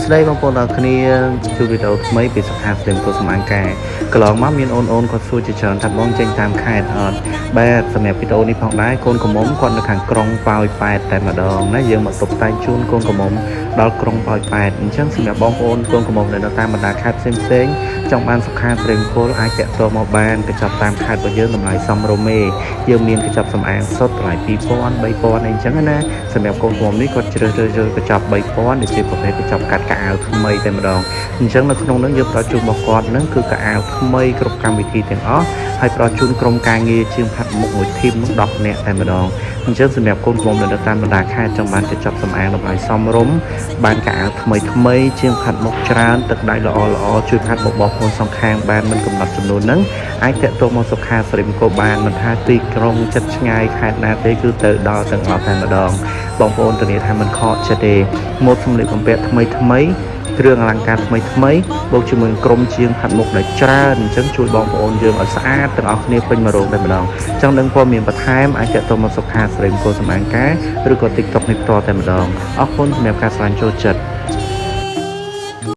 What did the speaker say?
ស្ដីបងប្អូនទាំងគ្នាជួបវីដេអូថ្មីពីសុខាស្ត្រីពលសម្អាងការកន្លងមកមានអូនគាត់សួរជាច្រើនថាបងចេញតាមខេត្តអត់បាទសម្រាប់វីដេអូនេះផងដែរកូនកំមុំគាត់នៅខាងក្រុងប៉ោយប៉ែតតែម្ដងណាយើងមកតុបតែងជូនកូនកំមុំដល់ក្រុងប៉ោយប៉ែតអញ្ចឹងសម្រាប់បងប្អូនកូនកំមុំនៅតាមបណ្ដាខេត្តផ្សេងចង់បានសុខាស្ត្រីពលអាចតាក់ទងមកបានកញ្ចប់តាមខេត្តរបស់យើងតម្លៃសមរម្យយើងមានកញ្ចប់សម្អាងសុទ្ធតម្លៃ2000 3000អីចឹងណាសម្រាប់កូនកំមុំនេះគាត់ជ្រើសរើសយកកញ្ចប់3000ដែលជាប្រភេទកញ្ចប់កាត់កៅអៅថ្មីតែម្ដងអញ្ចឹងនៅក្នុងនោះយើងផ្ដល់ជូនរបស់គាត់នឹងគឺកៅអៅថ្មីគ្រប់កម្មវិធីទាំងអស់ហើយផ្ដល់ជូនក្រុមការងារជាងផាត់មុខមួយធីមនឹង10នាក់តែម្ដងអញ្ចឹងសម្រាប់កូនកំមុំនៅតាមបណ្ដាខេត្តចង់បានកញ្ចប់សម្អាងតម្លៃសមរម្យបានកៅអៅថ្មីជាងផាត់មុខច្រើនទឹកដៃល្អជួយផាត់មុខបងប្អូនសងខាងបានមិនកំណត់ចំនួនហ្នឹងអាចតាក់ទងមកសុខាស្រីក៏បានមិនថាទីក្រុងចិត្តឆ្ងាយខេត្តណាទេគឺទៅដល់ទាំងអស់តែម្ដងបងប្អូនធានាថាមិនខកចិត្តទេម៉ូដសម្លៀកបំពាក់ថ្មីគ្រឿងអលង្ការថ្មីបូកជាមួយក្រុមជាងផាត់មុខដែលច្រើនអញ្ចឹងជួយបងប្អូនយើងឲ្យស្អាតទាំងអស់គ្នាពេញមួយរោងតែម្ដងអញ្ចឹងនឹងព័ត៌មានបន្ថែមអាចតាក់ទងមកសុខាស្រីពលសម្អាងការឬក៏ TikTok នេះផ្ទាល់តែម្ដងអរគុណសម្រាប់ការស្វែងចូលចិត្ត